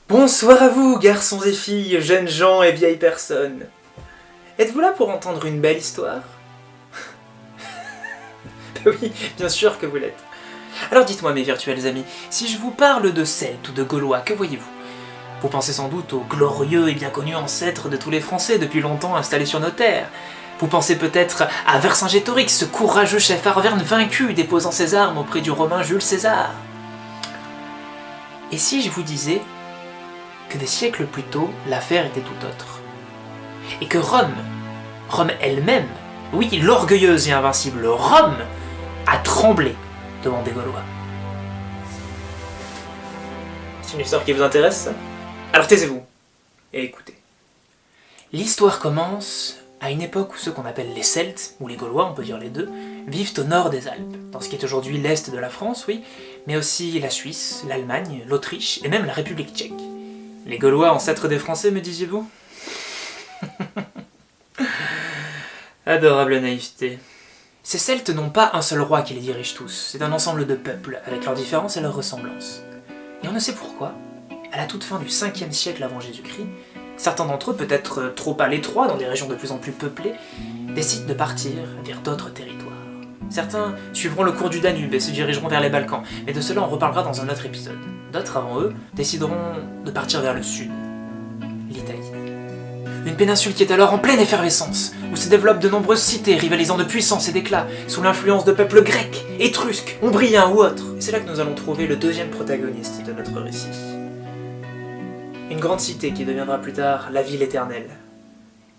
Bonsoir à vous, garçons et filles, jeunes gens et vieilles personnes. Êtes-vous là pour entendre une belle histoire? Oui, bien sûr que vous l'êtes. Alors dites-moi mes virtuels amis, si je vous parle de Celtes ou de Gaulois, que voyez-vous? Vous pensez sans doute aux glorieux et bien connus ancêtres de tous les Français depuis longtemps installés sur nos terres. Vous pensez peut-être à Vercingétorix, ce courageux chef arverne vaincu déposant ses armes auprès du Romain Jules César. Et si je vous disais que des siècles plus tôt, l'affaire était tout autre. Et que Rome elle-même, oui, l'orgueilleuse et invincible Rome, a tremblé devant des Gaulois. C'est une histoire qui vous intéresse, ça? Alors taisez-vous et écoutez. L'histoire commence à une époque où ceux qu'on appelle les Celtes, ou les Gaulois, on peut dire les deux, vivent au nord des Alpes, dans ce qui est aujourd'hui l'est de la France, oui, mais aussi la Suisse, l'Allemagne, l'Autriche et même la République tchèque. Les Gaulois, ancêtres des Français, me disiez-vous? Adorable naïveté. Ces Celtes n'ont pas un seul roi qui les dirige tous, c'est un ensemble de peuples, avec leurs différences et leurs ressemblances. Et on ne sait pourquoi, à la toute fin du 5e siècle avant Jésus-Christ, certains d'entre eux, peut-être trop à l'étroit dans des régions de plus en plus peuplées, décident de partir vers d'autres territoires. Certains suivront le cours du Danube et se dirigeront vers les Balkans, mais de cela on reparlera dans un autre épisode. D'autres, avant eux, décideront de partir vers le sud, l'Italie. Une péninsule qui est alors en pleine effervescence, où se développent de nombreuses cités rivalisant de puissance et d'éclat, sous l'influence de peuples grecs, étrusques, ombriens ou autres. Et c'est là que nous allons trouver le deuxième protagoniste de notre récit. Une grande cité qui deviendra plus tard la ville éternelle,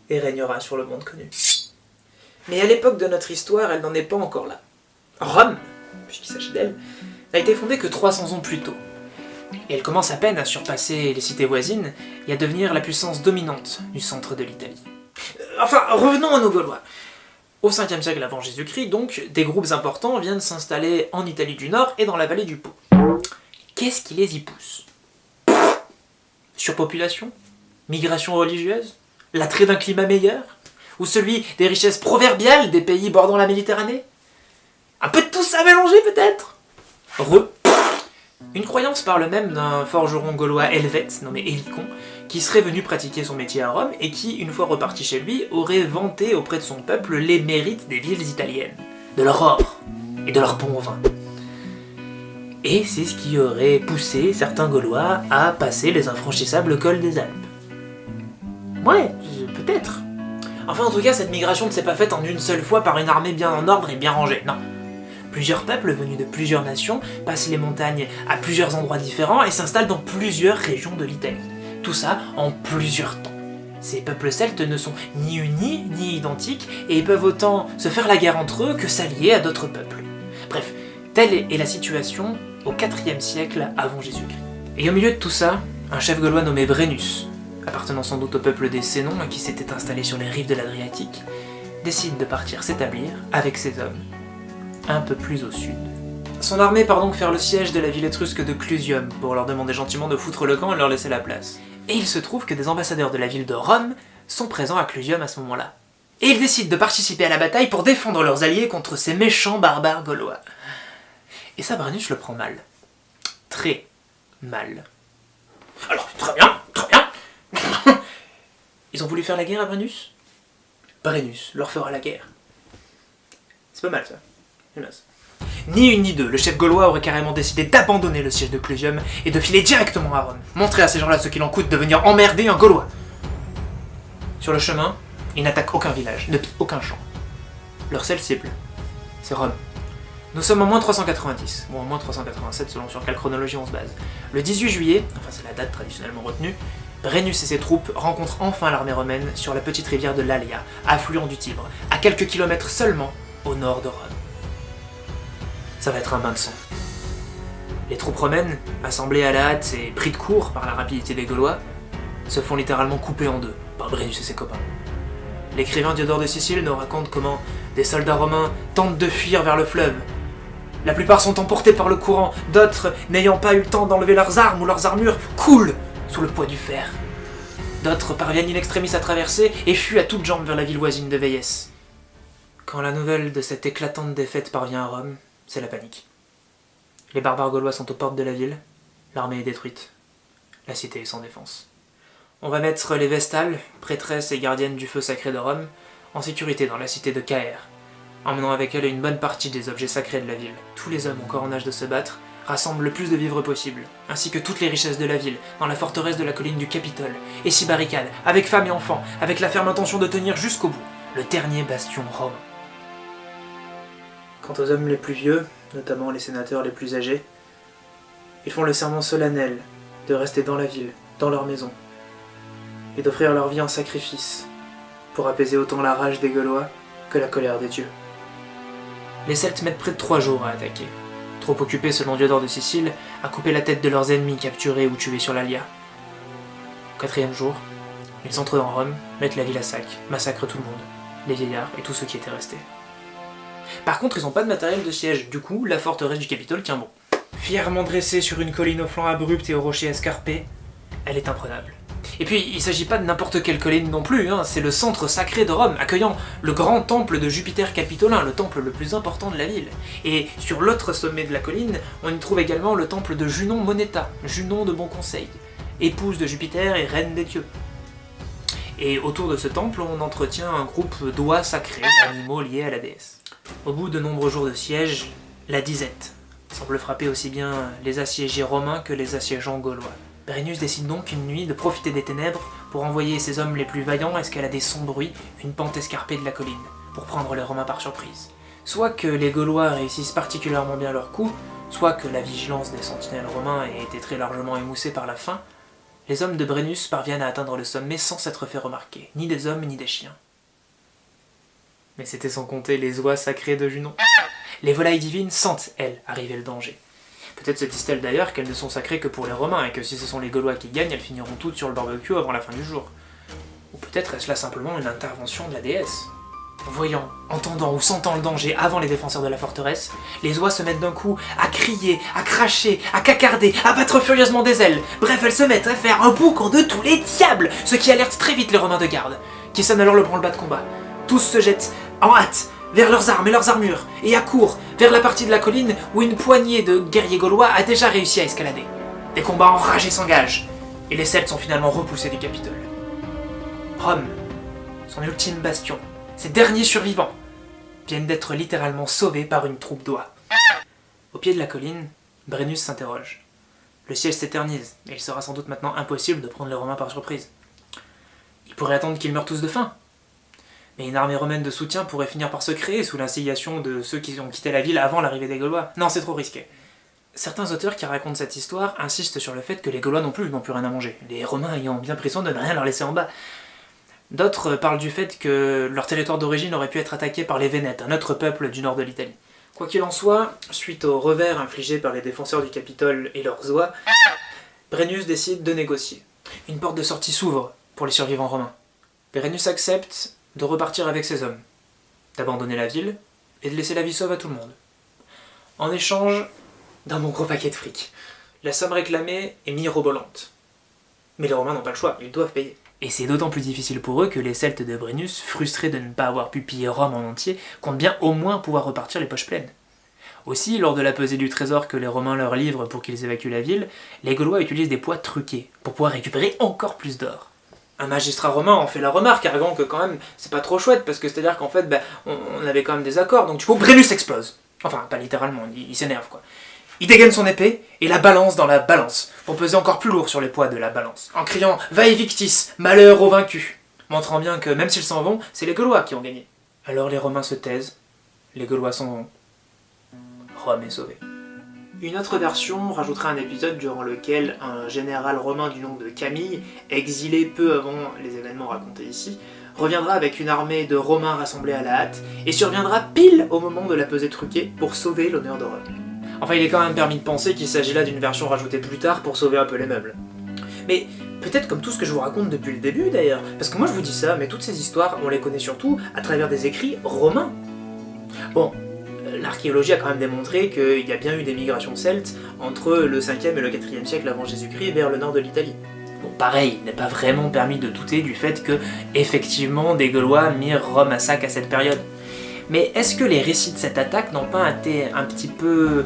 et régnera sur le monde connu. Mais à l'époque de notre histoire, elle n'en est pas encore là. Rome, puisqu'il s'agit d'elle, n'a été fondée que 300 ans plus tôt. Et elle commence à peine à surpasser les cités voisines et à devenir la puissance dominante du centre de l'Italie. Enfin, revenons à nos Gaulois. Au 5e siècle avant Jésus-Christ, donc, des groupes importants viennent s'installer en Italie du Nord et dans la vallée du Pô. Qu'est-ce qui les y pousse? Surpopulation? Migration religieuse? L'attrait d'un climat meilleur? Ou celui des richesses proverbiales des pays bordant la Méditerranée? Un peu de tout ça mélangé peut-être? Une croyance parle même d'un forgeron gaulois helvète, nommé Hélicon, qui serait venu pratiquer son métier à Rome et qui, une fois reparti chez lui, aurait vanté auprès de son peuple les mérites des villes italiennes, de leur or et de leur bon vin. Et c'est ce qui aurait poussé certains Gaulois à passer les infranchissables cols des Alpes. Ouais, peut-être. Enfin, en tout cas, cette migration ne s'est pas faite en une seule fois par une armée bien en ordre et bien rangée, non. Plusieurs peuples venus de plusieurs nations passent les montagnes à plusieurs endroits différents et s'installent dans plusieurs régions de l'Italie. Tout ça en plusieurs temps. Ces peuples celtes ne sont ni unis ni identiques et ils peuvent autant se faire la guerre entre eux que s'allier à d'autres peuples. Bref, telle est la situation au 4e siècle avant Jésus-Christ. Et au milieu de tout ça, un chef gaulois nommé Brennus, appartenant sans doute au peuple des Sénons et qui s'était installé sur les rives de l'Adriatique, décide de partir s'établir avec ses hommes un peu plus au sud. Son armée part donc faire le siège de la ville étrusque de Clusium pour leur demander gentiment de foutre le camp et leur laisser la place. Et il se trouve que des ambassadeurs de la ville de Rome sont présents à Clusium à ce moment-là. Et ils décident de participer à la bataille pour défendre leurs alliés contre ces méchants barbares gaulois. Et ça, Brennus le prend mal. Très mal. Alors, très bien. Ils ont voulu faire la guerre à Brennus? Brennus leur fera la guerre. C'est pas mal ça. Ni une ni deux, le chef gaulois aurait carrément décidé d'abandonner le siège de Clusium et de filer directement à Rome, montrer à ces gens-là ce qu'il en coûte de venir emmerder un Gaulois. Sur le chemin, ils n'attaquent aucun village, ne pillent aucun champ. Leur seule cible, c'est Rome. Nous sommes en moins 390, ou en moins 387 selon sur quelle chronologie on se base. Le 18 juillet, enfin c'est la date traditionnellement retenue, Brennus et ses troupes rencontrent enfin l'armée romaine sur la petite rivière de l'Alia, affluent du Tibre, à quelques kilomètres seulement au nord de Rome. Ça va être un bain de sang. Les troupes romaines, assemblées à la hâte et pris de court par la rapidité des Gaulois, se font littéralement couper en deux par Brennus et ses copains. L'écrivain Diodore de Sicile nous raconte comment des soldats romains tentent de fuir vers le fleuve. La plupart sont emportés par le courant, d'autres, n'ayant pas eu le temps d'enlever leurs armes ou leurs armures, coulent sous le poids du fer. D'autres parviennent in extremis à traverser et fuient à toutes jambes vers la ville voisine de Véies. Quand la nouvelle de cette éclatante défaite parvient à Rome, c'est la panique. Les barbares gaulois sont aux portes de la ville, l'armée est détruite, la cité est sans défense. On va mettre les Vestales, prêtresses et gardiennes du feu sacré de Rome, en sécurité dans la cité de Caër, emmenant avec elle une bonne partie des objets sacrés de la ville. Tous les hommes encore en âge de se battre rassemblent le plus de vivres possible, ainsi que toutes les richesses de la ville, dans la forteresse de la colline du Capitole, et s'y barricadent, avec femmes et enfants, avec la ferme intention de tenir jusqu'au bout, le dernier bastion romain. Quant aux hommes les plus vieux, notamment les sénateurs les plus âgés, ils font le serment solennel de rester dans la ville, dans leur maison, et d'offrir leur vie en sacrifice, pour apaiser autant la rage des Gaulois que la colère des dieux. Les Celtes mettent près de 3 jours à attaquer, trop occupés selon Diodore de Sicile à couper la tête de leurs ennemis capturés ou tués sur l'Alia. Au 4e jour, ils entrent dans Rome, mettent la ville à sac, massacrent tout le monde, les vieillards et tous ceux qui étaient restés. Par contre, ils n'ont pas de matériel de siège, du coup, la forteresse du Capitole tient bon. Fièrement dressée sur une colline aux flancs abrupts et aux rochers escarpés, elle est imprenable. Et puis, il s'agit pas de n'importe quelle colline non plus, c'est le centre sacré de Rome, accueillant le grand temple de Jupiter Capitolin, le temple le plus important de la ville. Et sur l'autre sommet de la colline, on y trouve également le temple de Junon Moneta, Junon de Bon Conseil, épouse de Jupiter et reine des dieux. Et autour de ce temple, on entretient un groupe d'oies sacrés, animaux liés à la déesse. Au bout de nombreux jours de siège, la disette semble frapper aussi bien les assiégés romains que les assiégeants gaulois. Brennus décide donc une nuit de profiter des ténèbres pour envoyer ses hommes les plus vaillants escalader sans bruit une pente escarpée de la colline, pour prendre les Romains par surprise. Soit que les Gaulois réussissent particulièrement bien leur coup, soit que la vigilance des sentinelles romains ait été très largement émoussée par la faim, les hommes de Brennus parviennent à atteindre le sommet sans s'être fait remarquer, ni des hommes ni des chiens. Mais c'était sans compter les oies sacrées de Junon. Les volailles divines sentent, elles, arriver le danger. Peut-être se disent-elles d'ailleurs qu'elles ne sont sacrées que pour les Romains, et que si ce sont les Gaulois qui gagnent, elles finiront toutes sur le barbecue avant la fin du jour. Ou peut-être est-ce là simplement une intervention de la déesse. Voyant, entendant ou sentant le danger avant les défenseurs de la forteresse, les oies se mettent d'un coup à crier, à cracher, à cacarder, à battre furieusement des ailes. Bref, elles se mettent à faire un boucan de tous les diables, ce qui alerte très vite les Romains de garde, qui sonnent alors le branle-bas de combat. Tous se jettent en hâte vers leurs armes et leurs armures, et accourent vers la partie de la colline où une poignée de guerriers gaulois a déjà réussi à escalader. Des combats enragés s'engagent, et les Celtes sont finalement repoussés du Capitole. Rome, son ultime bastion, ses derniers survivants, viennent d'être littéralement sauvés par une troupe d'oies. Au pied de la colline, Brennus s'interroge. Le siège s'éternise, et il sera sans doute maintenant impossible de prendre les Romains par surprise. Il pourrait attendre qu'ils meurent tous de faim. Mais une armée romaine de soutien pourrait finir par se créer sous l'instigation de ceux qui ont quitté la ville avant l'arrivée des Gaulois. Non, c'est trop risqué. Certains auteurs qui racontent cette histoire insistent sur le fait que les Gaulois n'ont plus rien à manger, les Romains ayant bien pris soin de ne rien leur laisser en bas. D'autres parlent du fait que leur territoire d'origine aurait pu être attaqué par les Vénètes, un autre peuple du nord de l'Italie. Quoi qu'il en soit, suite au revers infligé par les défenseurs du Capitole et leurs oies, Brennus décide de négocier. Une porte de sortie s'ouvre pour les survivants romains. Brennus accepte de repartir avec ses hommes, d'abandonner la ville et de laisser la vie sauve à tout le monde. En échange d'un bon gros paquet de fric. La somme réclamée est mirobolante. Mais les Romains n'ont pas le choix, ils doivent payer. Et c'est d'autant plus difficile pour eux que les Celtes de Brennus, frustrés de ne pas avoir pu piller Rome en entier, comptent bien au moins pouvoir repartir les poches pleines. Aussi, lors de la pesée du trésor que les Romains leur livrent pour qu'ils évacuent la ville, les Gaulois utilisent des poids truqués pour pouvoir récupérer encore plus d'or. Un magistrat romain en fait la remarque, arguant que quand même c'est pas trop chouette, parce que c'est-à-dire qu'en fait on avait quand même des accords, donc du coup Brennus explose. Enfin, pas littéralement, il s'énerve quoi. Il dégaine son épée et la balance dans la balance, pour peser encore plus lourd sur les poids de la balance, en criant « Vae victis, malheur aux vaincus », montrant bien que même s'ils s'en vont, c'est les Gaulois qui ont gagné. Alors les Romains se taisent, les Gaulois s'en vont. Rome est sauvée. Une autre version rajoutera un épisode durant lequel un général romain du nom de Camille, exilé peu avant les événements racontés ici, reviendra avec une armée de Romains rassemblés à la hâte, et surviendra pile au moment de la pesée truquée pour sauver l'honneur de Rome. Enfin, il est quand même permis de penser qu'il s'agit là d'une version rajoutée plus tard pour sauver un peu les meubles. Mais peut-être comme tout ce que je vous raconte depuis le début d'ailleurs, parce que moi je vous dis ça, mais toutes ces histoires, on les connaît surtout à travers des écrits romains. Bon, l'archéologie a quand même démontré qu'il y a bien eu des migrations celtes entre le 5e et le 4e siècle avant Jésus-Christ vers le nord de l'Italie. Bon, pareil, il n'est pas vraiment permis de douter du fait que, effectivement, des Gaulois mirent Rome à sac à cette période. Mais est-ce que les récits de cette attaque n'ont pas été un petit peu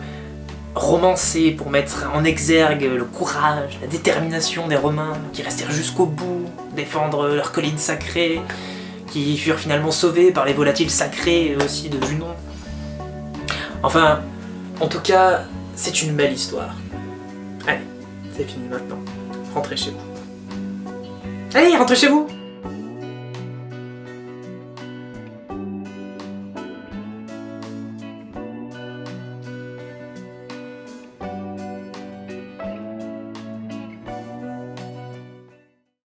romancés pour mettre en exergue le courage, la détermination des Romains qui restèrent jusqu'au bout, défendre leur colline sacrée, qui furent finalement sauvés par les volatiles sacrés aussi de Junon? Enfin, en tout cas, c'est une belle histoire. Allez, c'est fini maintenant. Rentrez chez vous. Allez, rentrez chez vous!